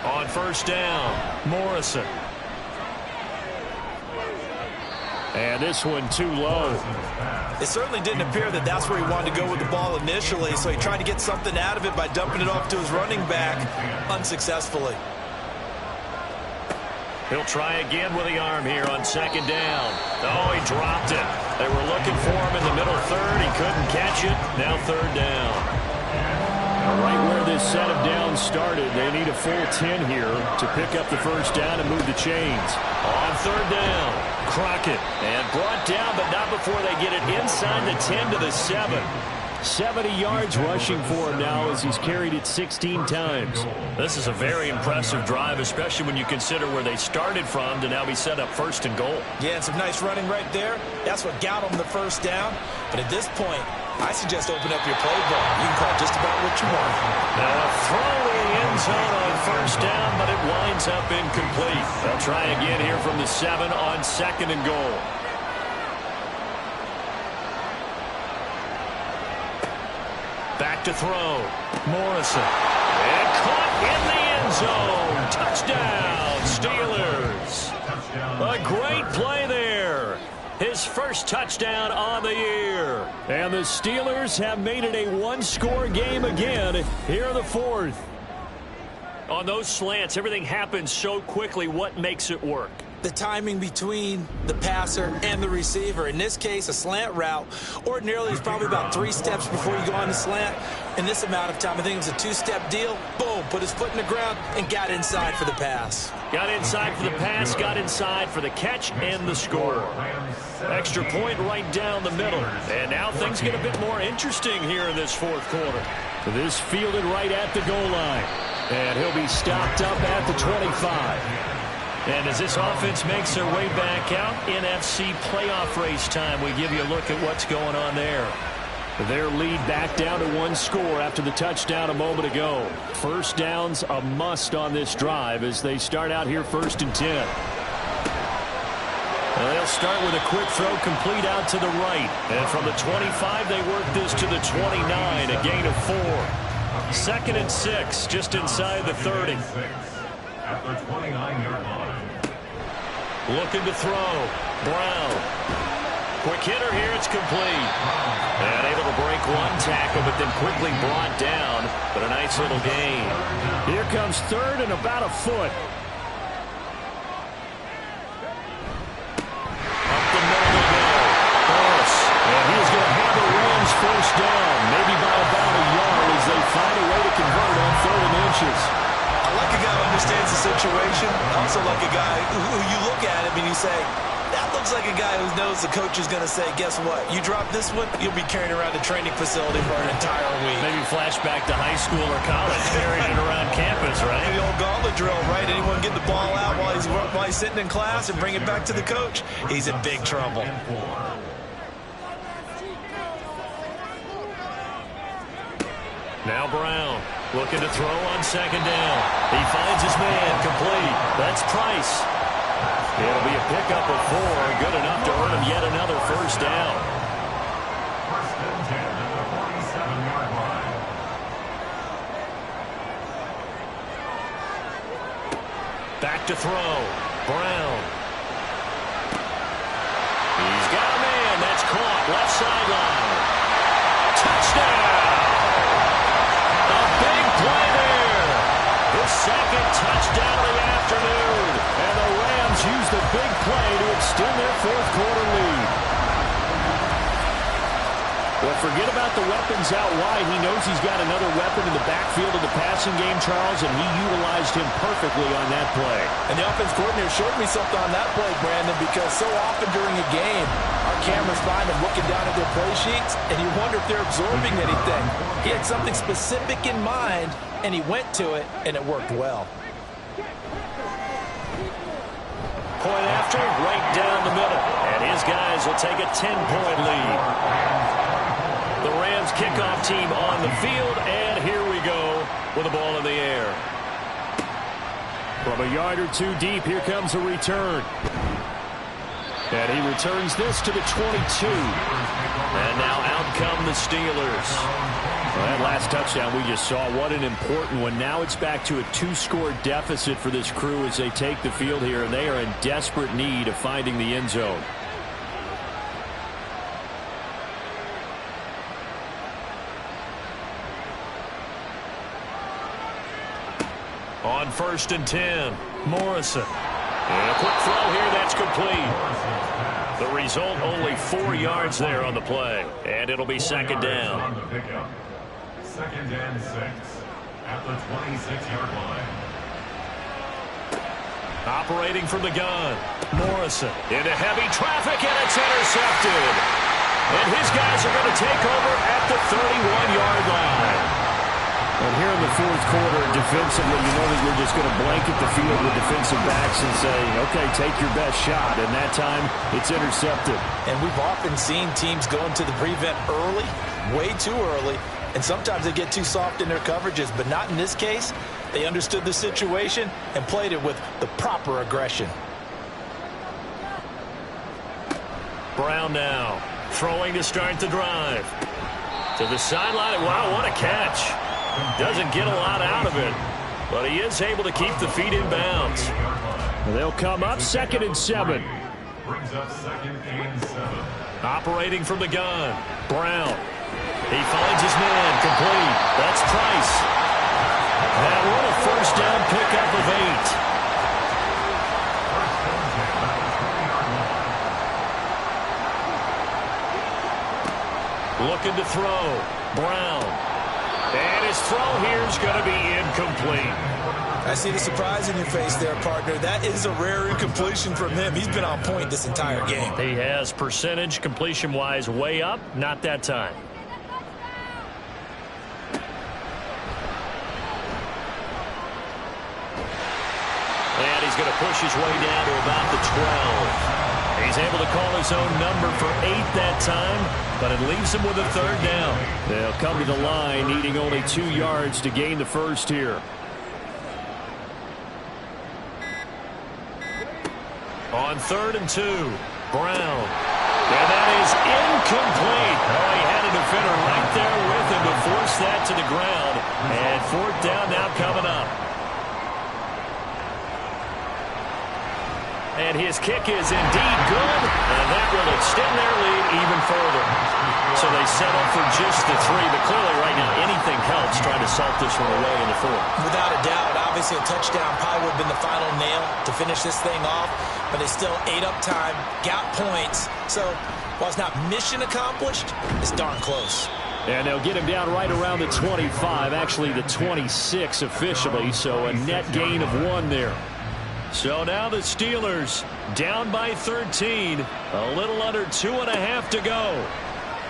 On first down, Morrison. And this one too low. It certainly didn't appear that that's where he wanted to go with the ball initially, so he tried to get something out of it by dumping it off to his running back unsuccessfully. He'll try again with the arm here on 2nd down. Oh, he dropped it. They were looking for him in the middle 3rd. He couldn't catch it. Now 3rd down. Right where this set of downs started, they need a full 10 here to pick up the first down and move the chains. On 3rd down, Crockett. And brought down, but not before they get it inside the 10 to the 7. 70 yards rushing for him now as he's carried it 16 times. This is a very impressive drive, especially when you consider where they started from to now be set up 1st and goal. Yeah, and some nice running right there. That's what got him the first down. But at this point, I suggest open up your playbook. You can call just about what you want. Now a throw in the end zone on first down, but it winds up incomplete. They'll try again here from the 7 on 2nd and goal. Back to throw. Morrison. And caught in the end zone. Touchdown, Steelers. A great play there. His first touchdown on the year. And the Steelers have made it a one-score game again here in the 4th. On those slants, everything happens so quickly. What makes it work? The timing between the passer and the receiver. In this case, a slant route. Ordinarily, it's probably about 3 steps before you go on the slant. In this amount of time, I think it was a 2-step deal. Boom, put his foot in the ground and got inside for the pass. Got inside for the pass, got inside for the catch and the score. Extra point right down the middle. And now things get a bit more interesting here in this 4th quarter. This fielded right at the goal line. And he'll be stopped up at the 25. And as this offense makes their way back out, NFC playoff race time, we give you a look at what's going on there. Their lead back down to 1 score after the touchdown a moment ago. First down's a must on this drive as they start out here 1st and 10. Well, they'll start with a quick throw complete out to the right. And from the 25, they work this to the 29, a gain of 4. 2nd and 6, just inside the 30. At the 29-yard line. Looking to throw. Brown. Quick hitter here. It's complete. And able to break 1 tackle, but then quickly brought down. But a nice little gain. Here comes 3rd and about a foot. Up the middle they go. Burris. And he's going to have the Rams 1st down. Maybe by about a yard as they find a way to convert on 3rd and inches. I like a guy who understands the situation. I also like a guy who you look at him and you say, that looks like a guy who knows the coach is going to say, guess what? You drop this one, you'll be carrying around the training facility for an entire week. Maybe flashback to high school or college, carrying it around campus, right? The old gauntlet drill, right? Anyone get the ball out while he's sitting in class and bring it back to the coach? He's in big trouble. Now Brown looking to throw on 2nd down. He finds his man complete. That's Price. It'll be a pickup of 4. Good enough to earn him yet another 1st down. 1st and 10 at the 47-yard line. Back to throw. Brown. He's got a man. That's caught. Left sideline. Touchdown. Big play there. His 2nd touchdown of the afternoon. And the Rams use the big play to extend their 4th quarter lead. Well, forget about the weapons out wide. He knows he's got another weapon in the backfield of the passing game, Charles, and he utilized him perfectly on that play. And the offense coordinator showed me something on that play, Brandon, because so often during a game, our cameras find them looking down at their play sheets, and you wonder if they're absorbing anything. He had something specific in mind, and he went to it, and it worked well. Point after, right down the middle. And his guys will take a 10-point lead. The Rams kickoff team on the field, and here we go with the ball in the air. From a yard or 2 deep, here comes a return. And he returns this to the 22. And now out come the Steelers. Well, that last touchdown we just saw, what an important one. Now it's back to a 2-score deficit for this crew as they take the field here, and they are in desperate need of finding the end zone. On 1st and 10, Morrison. And a quick throw here, that's complete. The result, only 4 yards there on the play. And it'll be 2nd down. 2nd and 6 at the 26-yard line. Operating from the gun, Morrison into heavy traffic, and it's intercepted. And his guys are going to take over at the 31-yard line. And here in the 4th quarter, defensively, you know that you're just going to blanket the field with defensive backs and say, okay, take your best shot. And that time, it's intercepted. And we've often seen teams go into the prevent early, way too early, and sometimes they get too soft in their coverages, but not in this case. They understood the situation and played it with the proper aggression. Brown now, throwing to start the drive. To the sideline. Wow, what a catch. Doesn't get a lot out of it, but he is able to keep the feet in bounds. They'll come up 2nd and 7. Brings up 2nd and 7. Operating from the gun, Brown. He finds his man complete. That's Price. That one a 1st down pickup of 8. Looking to throw, Brown. And his throw here is going to be incomplete. I see the surprise in your face there, partner. That is a rare incompletion from him. He's been on point this entire game. He has percentage completion-wise way up, not that time. And he's he's going to push his way down to about the 12. He's able to call his own number for 8 that time, but it leaves him with a 3rd down. They'll come to the line, needing only 2 yards to gain the first here. On 3rd and 2, Brown. And that is incomplete. Oh, he had a defender right there with him to force that to the ground. And 4th down now coming up. And his kick is indeed good, and that will extend their lead even further. So they settle for just the 3, but clearly right now anything helps trying to salt this one away in the 4th. Without a doubt, obviously a touchdown probably would have been the final nail to finish this thing off, but they still ate up time, got points. So while it's not mission accomplished, it's darn close. And they'll get him down right around the 25, actually the 26 officially, so a net gain of 1 there. So now the Steelers down by 13, a little under 2.5 to go.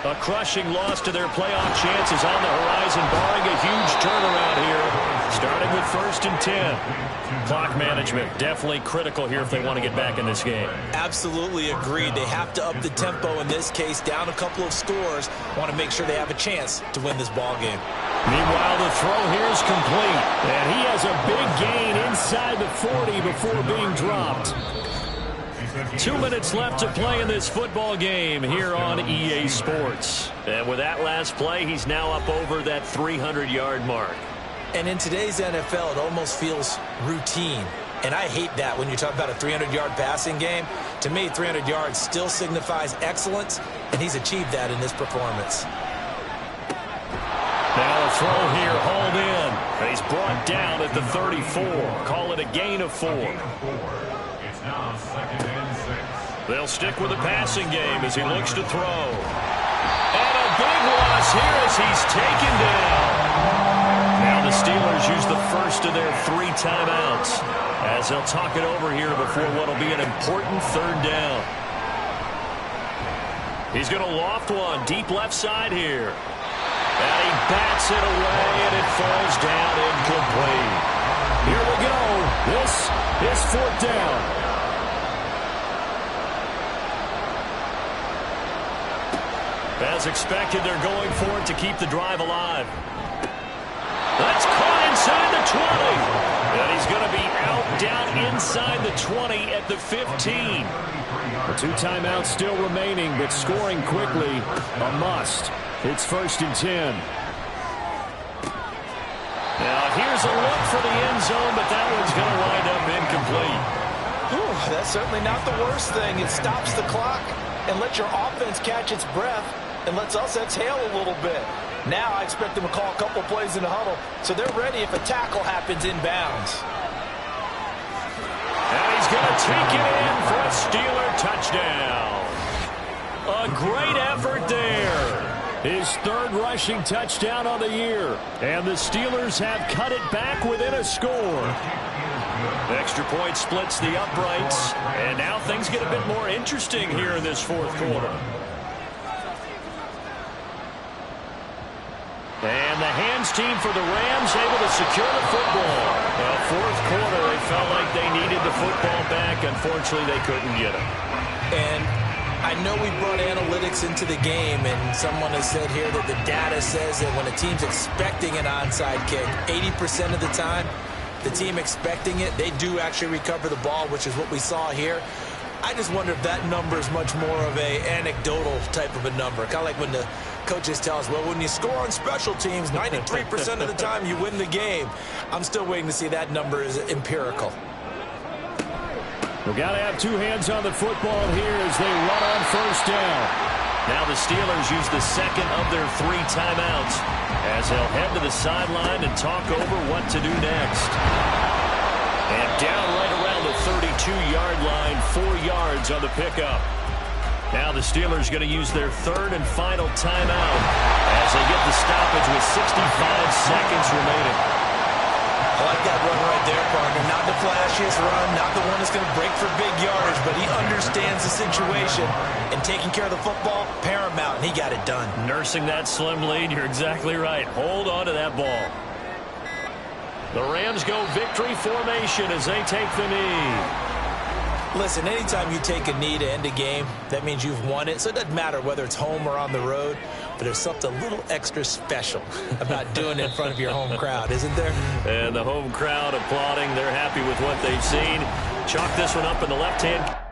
A crushing loss to their playoff chances on the horizon, barring a huge turnaround here, starting with 1st and 10. Clock management definitely critical here if they want to get back in this game. Absolutely agreed. They have to up the tempo in this case, down a couple of scores. Want to make sure they have a chance to win this ball game. Meanwhile, the throw here is complete. And he has a big gain inside the 40 before being dropped. 2 minutes left to play in this football game here on EA Sports. And with that last play, he's now up over that 300-yard mark. And in today's NFL, it almost feels routine. And I hate that when you talk about a 300-yard passing game. To me, 300 yards still signifies excellence, and he's achieved that in this performance. Now a throw here, hauled in. And he's brought down at the 34. Call it a gain of 4. It's now 2nd and 6. They'll stick with the passing game as he looks to throw. And a big loss here as he's taken down. Now the Steelers use the first of their 3 timeouts as they'll talk it over here before what will be an important 3rd down. He's going to loft one deep left side here. And he bats it away, and it falls down incomplete. Here we go. This is 4th down. As expected, they're going for it to keep the drive alive. That's caught inside the 20. And he's going to be out down inside the 20 at the 15. The 2 timeouts still remaining, but scoring quickly a must. It's 1st and 10. Now here's a look for the end zone, but that one's going to wind up incomplete. Whew, that's certainly not the worst thing. It stops the clock and lets your offense catch its breath and lets us exhale a little bit. Now I expect them to call a couple plays in the huddle, so they're ready if a tackle happens inbounds. And he's going to take it in for a Steeler touchdown. A great effort there. His 3rd rushing touchdown on the year. And the Steelers have cut it back within a score. Extra point splits the uprights. And now things get a bit more interesting here in this 4th quarter. And the hands team for the Rams able to secure the football. Well, 4th quarter, they felt like they needed the football back. Unfortunately, they couldn't get it. And I know we brought analytics into the game, and someone has said here that the data says that when a team's expecting an onside kick, 80% of the time, the team expecting it, they do actually recover the ball, which is what we saw here. I just wonder if that number is much more of a anecdotal type of a number. Kind of like when the coaches tell us, well, when you score on special teams, 93% of the time you win the game. I'm still waiting to see that number is empirical. We've got to have 2 hands on the football here as they run on 1st down. Now the Steelers use the 2nd of their 3 timeouts as they'll head to the sideline and talk over what to do next. And down right around the 32-yard line, 4 yards on the pickup. Now the Steelers going to use their 3rd and final timeout as they get the stoppage with 65 seconds remaining. I like that run right there, partner. Not the flashiest run, not the one that's going to break for big yardage, but he understands the situation, and taking care of the football, paramount, and he got it done. Nursing that slim lead, you're exactly right. Hold on to that ball. The Rams go victory formation as they take the knee. Listen, anytime you take a knee to end a game, that means you've won it. So it doesn't matter whether it's home or on the road, but there's something a little extra special about doing it in front of your home crowd, isn't there? And the home crowd applauding. They're happy with what they've seen. Chalk this one up in the left-hand